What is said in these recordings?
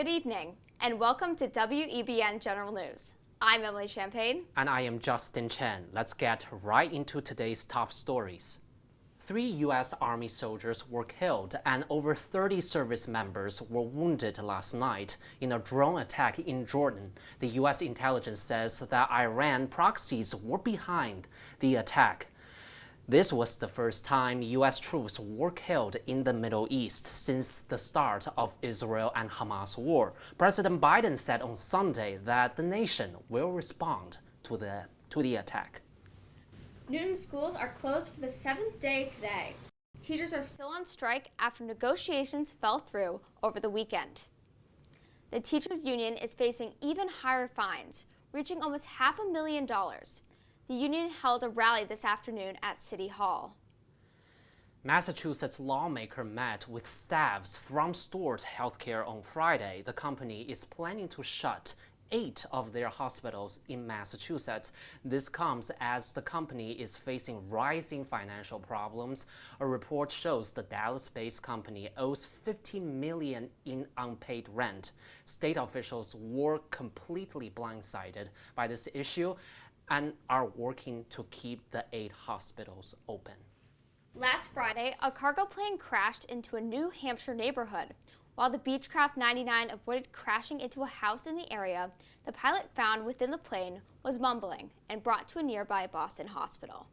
Good evening, and welcome to WEBN General News. I'm Emily Champagne. And I am Justin Chen. Let's get right into today's top stories. 3 U.S. Army soldiers were killed and over 30 service members were wounded last night in a drone attack in Jordan. The U.S. intelligence says that Iran proxies were behind the attack. This was the first time U.S. troops were killed in the Middle East since the start of Israel and Hamas war. President Biden said on Sunday that the nation will respond to the attack. Newton schools are closed for the 7th day today. Teachers are still on strike after negotiations fell through over the weekend. The teachers' union is facing even higher fines, reaching almost $500,000. The union held a rally this afternoon at City Hall. Massachusetts lawmaker met with staffs from Stewart Healthcare on Friday. The company is planning to shut 8 of their hospitals in Massachusetts. This comes as the company is facing rising financial problems. A report shows the Dallas-based company owes $15 million in unpaid rent. State officials were completely blindsided by this issue and are working to keep the 8 hospitals open. Last Friday, a cargo plane crashed into a New Hampshire neighborhood. While the Beechcraft 99 avoided crashing into a house in the area, the pilot found within the plane was mumbling and brought to a nearby Boston hospital.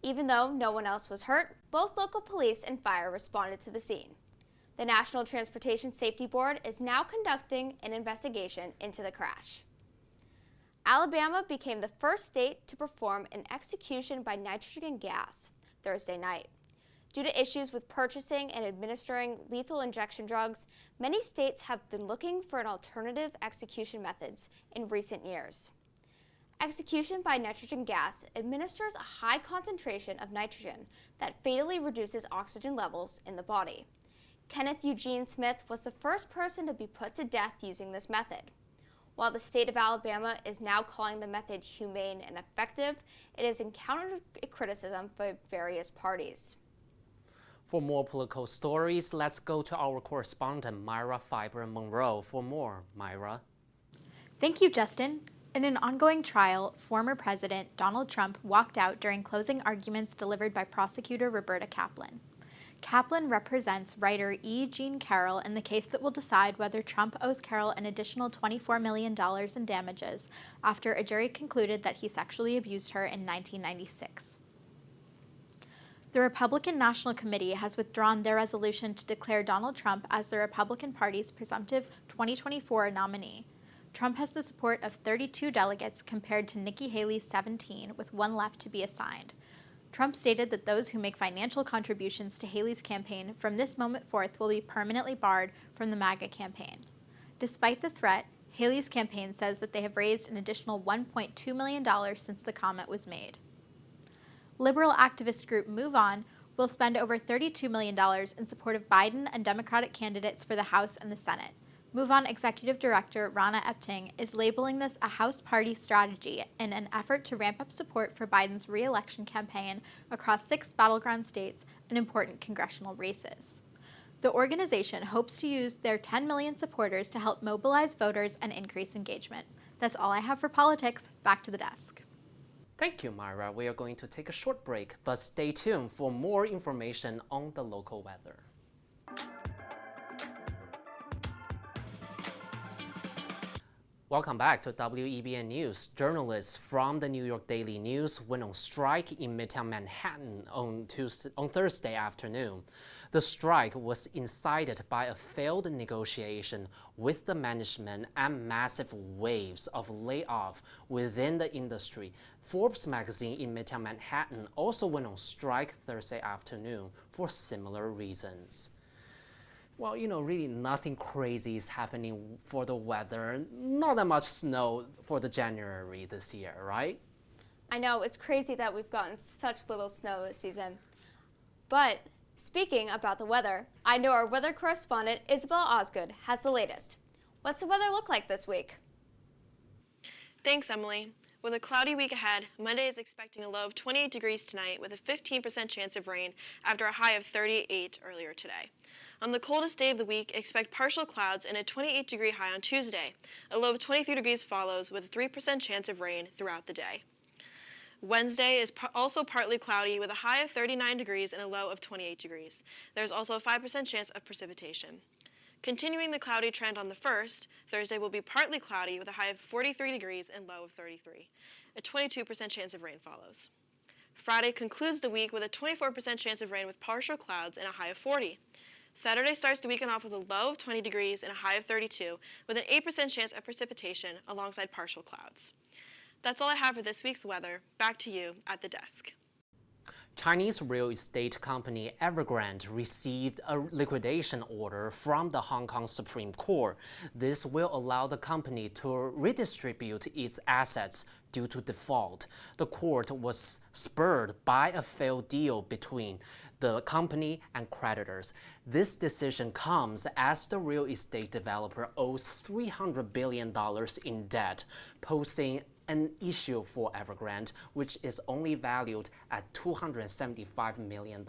Even though no one else was hurt, both local police and fire responded to the scene. The National Transportation Safety Board is now conducting an investigation into the crash. Alabama became the first state to perform an execution by nitrogen gas Thursday night. Due to issues with purchasing and administering lethal injection drugs, many states have been looking for an alternative execution methods in recent years. Execution by nitrogen gas administers a high concentration of nitrogen that fatally reduces oxygen levels in the body. Kenneth Eugene Smith was the first person to be put to death using this method. While the state of Alabama is now calling the method humane and effective, it has encountered criticism by various parties. For more political stories, let's go to our correspondent, Meira Fiber-Munro, for more. Meira. Thank you, Justin. In an ongoing trial, former President Donald Trump walked out during closing arguments delivered by prosecutor Roberta Kaplan. Kaplan represents writer E. Jean Carroll in the case that will decide whether Trump owes Carroll an additional $24 million in damages after a jury concluded that he sexually abused her in 1996. The Republican National Committee has withdrawn their resolution to declare Donald Trump as the Republican Party's presumptive 2024 nominee. Trump has the support of 32 delegates compared to Nikki Haley's 17, with 1 left to be assigned. Trump stated that those who make financial contributions to Haley's campaign from this moment forth will be permanently barred from the MAGA campaign. Despite the threat, Haley's campaign says that they have raised an additional $1.2 million since the comment was made. Liberal activist group Move On will spend over $32 million in support of Biden and Democratic candidates for the House and the Senate. Move On Executive Director Ronna Epting is labeling this a House party strategy in an effort to ramp up support for Biden's re-election campaign across 6 battleground states and important congressional races. The organization hopes to use their 10 million supporters to help mobilize voters and increase engagement. That's all I have for politics. Back to the desk. Thank you, Meira. We are going to take a short break, but stay tuned for more information on the local weather. Welcome back to WEBN News. Journalists from the New York Daily News went on strike in Midtown Manhattan on Thursday afternoon. The strike was incited by a failed negotiation with the management and massive waves of layoff within the industry. Forbes magazine in Midtown Manhattan also went on strike Thursday afternoon for similar reasons. Well, really nothing crazy is happening for the weather. Not that much snow for the January this year, right? I know, it's crazy that we've gotten such little snow this season. But speaking about the weather, I know our weather correspondent, Isabel Osgood, has the latest. What's the weather look like this week? Thanks, Emily. With a cloudy week ahead, Monday is expecting a low of 28 degrees tonight with a 15% chance of rain after a high of 38 earlier today. On the coldest day of the week, expect partial clouds and a 28-degree high on Tuesday. A low of 23 degrees follows with a 3% chance of rain throughout the day. Wednesday is also partly cloudy with a high of 39 degrees and a low of 28 degrees. There's also a 5% chance of precipitation. Continuing the cloudy trend on the 1st, Thursday will be partly cloudy with a high of 43 degrees and low of 33. A 22% chance of rain follows. Friday concludes the week with a 24% chance of rain with partial clouds and a high of 40. Saturday starts the weekend off with a low of 20 degrees and a high of 32 with an 8% chance of precipitation alongside partial clouds. That's all I have for this week's weather. Back to you at the desk. Chinese real estate company Evergrande received a liquidation order from the Hong Kong Supreme Court. This will allow the company to redistribute its assets due to default. The court was spurred by a failed deal between the company and creditors. This decision comes as the real estate developer owes $300 billion in debt, posing an issue for Evergrande, which is only valued at $275 million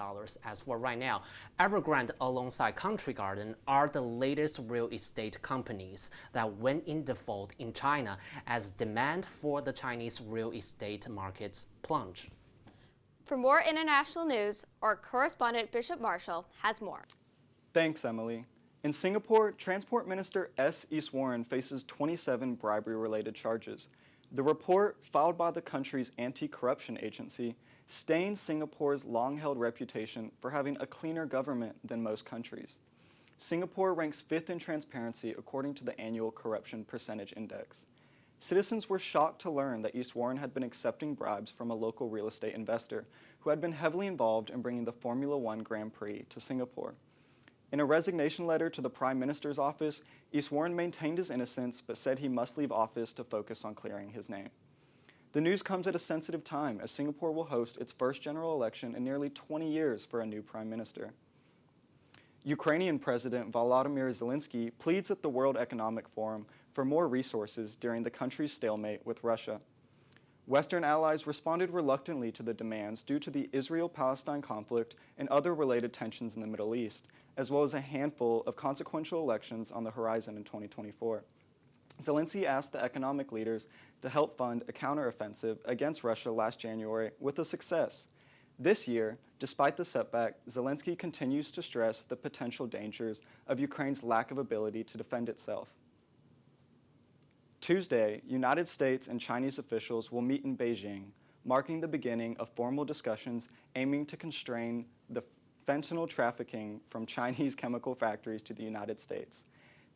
as for right now. Evergrande alongside Country Garden are the latest real estate companies that went in default in China as demand for the Chinese real estate markets plunge. For more international news, our correspondent Bishop Marshall has more. Thanks, Emily. In Singapore, Transport Minister S. Iswaran faces 27 bribery-related charges. The report, filed by the country's anti-corruption agency, stains Singapore's long-held reputation for having a cleaner government than most countries. Singapore ranks 5th in transparency according to the annual Corruption Percentage Index. Citizens were shocked to learn that Iswaran had been accepting bribes from a local real estate investor who had been heavily involved in bringing the Formula One Grand Prix to Singapore. In a resignation letter to the Prime Minister's office, Iswaran maintained his innocence but said he must leave office to focus on clearing his name. The news comes at a sensitive time as Singapore will host its first general election in nearly 20 years for a new Prime Minister. Ukrainian President Volodymyr Zelensky pleads at the World Economic Forum for more resources during the country's stalemate with Russia. Western allies responded reluctantly to the demands due to the Israel-Palestine conflict and other related tensions in the Middle East, as well as a handful of consequential elections on the horizon in 2024. Zelensky asked the economic leaders to help fund a counteroffensive against Russia last January with a success. This year, despite the setback, Zelensky continues to stress the potential dangers of Ukraine's lack of ability to defend itself. Tuesday, United States and Chinese officials will meet in Beijing, marking the beginning of formal discussions aiming to constrain the fentanyl trafficking from Chinese chemical factories to the United States.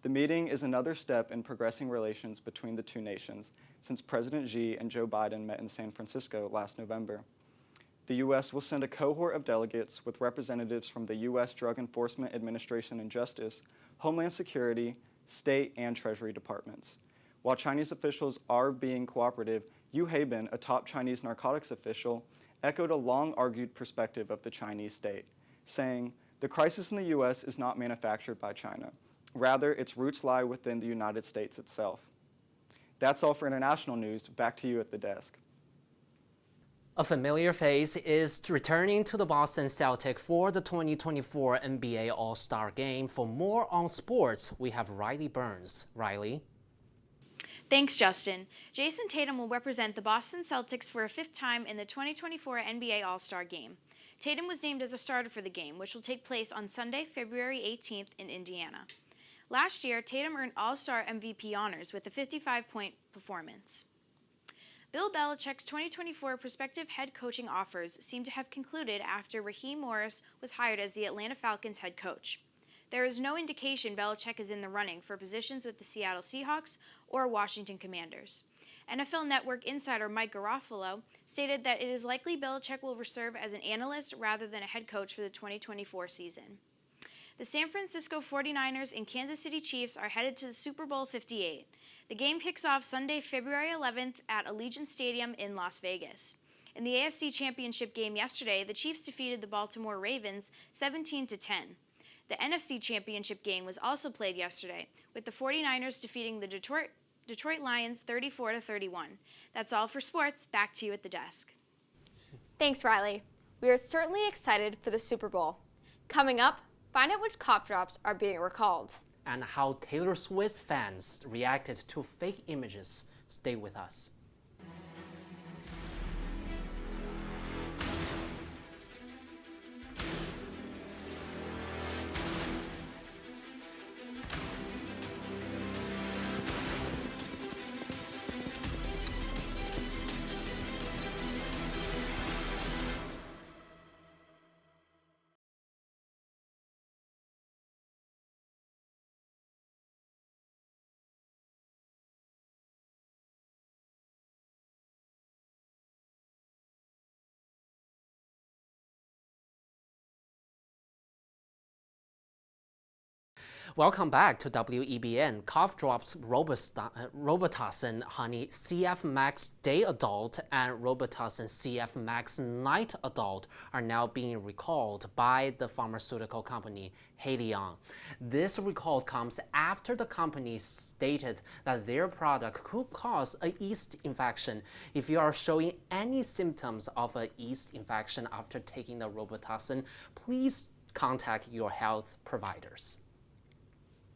The meeting is another step in progressing relations between the two nations since President Xi and Joe Biden met in San Francisco last November. The U.S. will send a cohort of delegates with representatives from the U.S. Drug Enforcement Administration and Justice, Homeland Security, State, and Treasury departments. While Chinese officials are being cooperative, Yu Haibin, a top Chinese narcotics official, echoed a long-argued perspective of the Chinese state, saying, "The crisis in the U.S. is not manufactured by China. Rather, its roots lie within the United States itself." That's all for international news. Back to you at the desk. A familiar face is returning to the Boston Celtics for the 2024 NBA All-Star Game. For more on sports, we have Rylie Burns. Rylie? Thanks, Justin. Jason Tatum will represent the Boston Celtics for a 5th time in the 2024 NBA All-Star Game. Tatum was named as a starter for the game, which will take place on Sunday, February 18th in Indiana. Last year, Tatum earned All-Star MVP honors with a 55-point performance. Bill Belichick's 2024 prospective head coaching offers seem to have concluded after Raheem Morris was hired as the Atlanta Falcons head coach. There is no indication Belichick is in the running for positions with the Seattle Seahawks or Washington Commanders. NFL Network insider Mike Garofalo stated that it is likely Belichick will serve as an analyst rather than a head coach for the 2024 season. The San Francisco 49ers and Kansas City Chiefs are headed to the Super Bowl 58. The game kicks off Sunday, February 11th at Allegiant Stadium in Las Vegas. In the AFC Championship game yesterday, the Chiefs defeated the Baltimore Ravens 17-10. The NFC Championship game was also played yesterday, with the 49ers defeating the Detroit Lions 34-31. That's all for sports. Back to you at the desk. Thanks, Rylie. We are certainly excited for the Super Bowl. Coming up, find out which cough drops are being recalled. And how Taylor Swift fans reacted to fake images. Stay with us. Welcome back to WEBN. Cough drops Robitussin Honey CF Max Day Adult and Robitussin CF Max Night Adult are now being recalled by the pharmaceutical company Haleon. This recall comes after the company stated that their product could cause a yeast infection. If you are showing any symptoms of a yeast infection after taking the Robitussin, please contact your health providers.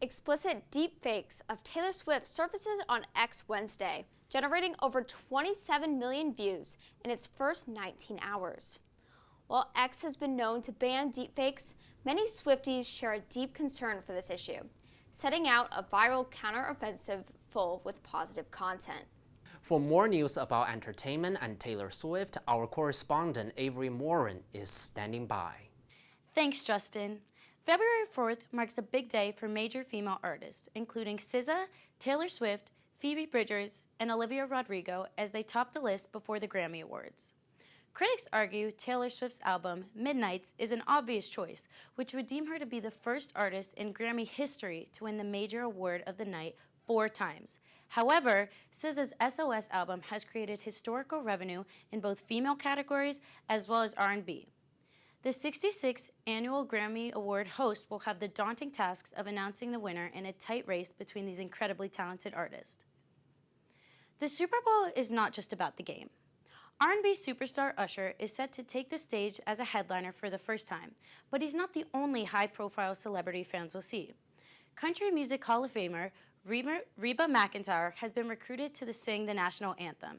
Explicit deepfakes of Taylor Swift surfaces on X Wednesday, generating over 27 million views in its first 19 hours. While X has been known to ban deepfakes, many Swifties share a deep concern for this issue, setting out a viral counteroffensive full with positive content. For more news about entertainment and Taylor Swift, our correspondent Avary Morren is standing by. Thanks, Justin. February 4th marks a big day for major female artists, including SZA, Taylor Swift, Phoebe Bridgers, and Olivia Rodrigo as they top the list before the Grammy Awards. Critics argue Taylor Swift's album, Midnights, is an obvious choice, which would deem her to be the first artist in Grammy history to win the major award of the night 4 times. However, SZA's SOS album has created historical revenue in both female categories as well as R&B. The 66th annual Grammy Award host will have the daunting tasks of announcing the winner in a tight race between these incredibly talented artists. The Super Bowl is not just about the game. R&B superstar Usher is set to take the stage as a headliner for the first time, but he's not the only high-profile celebrity fans will see. Country Music Hall of Famer Reba McEntire has been recruited to sing the national anthem.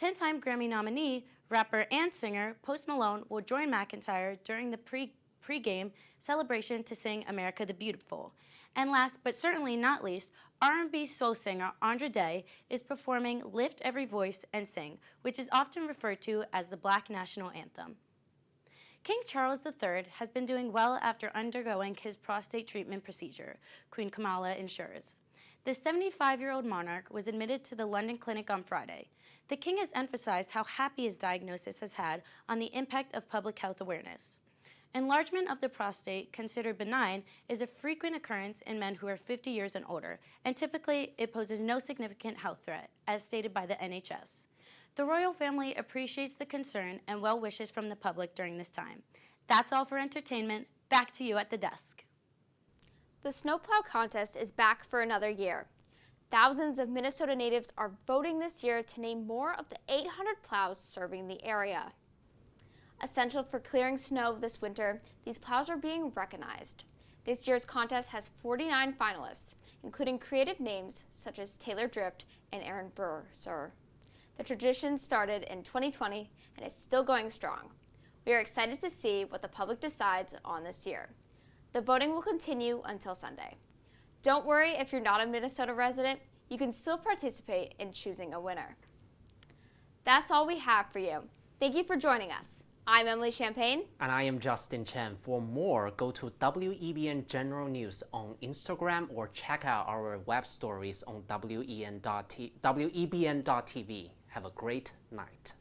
10-time Grammy nominee, rapper and singer Post Malone will join McEntire during the pre-game celebration to sing America the Beautiful. And last but certainly not least, R&B soul singer Andra Day is performing Lift Every Voice and Sing, which is often referred to as the Black National Anthem. King Charles III has been doing well after undergoing his prostate treatment procedure, Queen Kamala ensures. The 75-year-old monarch was admitted to the London clinic on Friday. The king has emphasized how happy his diagnosis has had on the impact of public health awareness. Enlargement of the prostate, considered benign, is a frequent occurrence in men who are 50 years and older, and typically it poses no significant health threat, as stated by the NHS. The royal family appreciates the concern and well wishes from the public during this time. That's all for entertainment. Back to you at the desk. The snowplow contest is back for another year. Thousands of Minnesota natives are voting this year to name more of the 800 plows serving the area. Essential for clearing snow this winter, these plows are being recognized. This year's contest has 49 finalists, including creative names such as Taylor Drift and Erin. The tradition started in 2020 and is still going strong. We are excited to see what the public decides on this year. The voting will continue until Sunday. Don't worry if you're not a Minnesota resident, you can still participate in choosing a winner. That's all we have for you. Thank you for joining us. I'm Emily Champagne. And I am Justin Chen. For more, go to WEBN General News on Instagram or check out our web stories on WEBN.tv. Have a great night.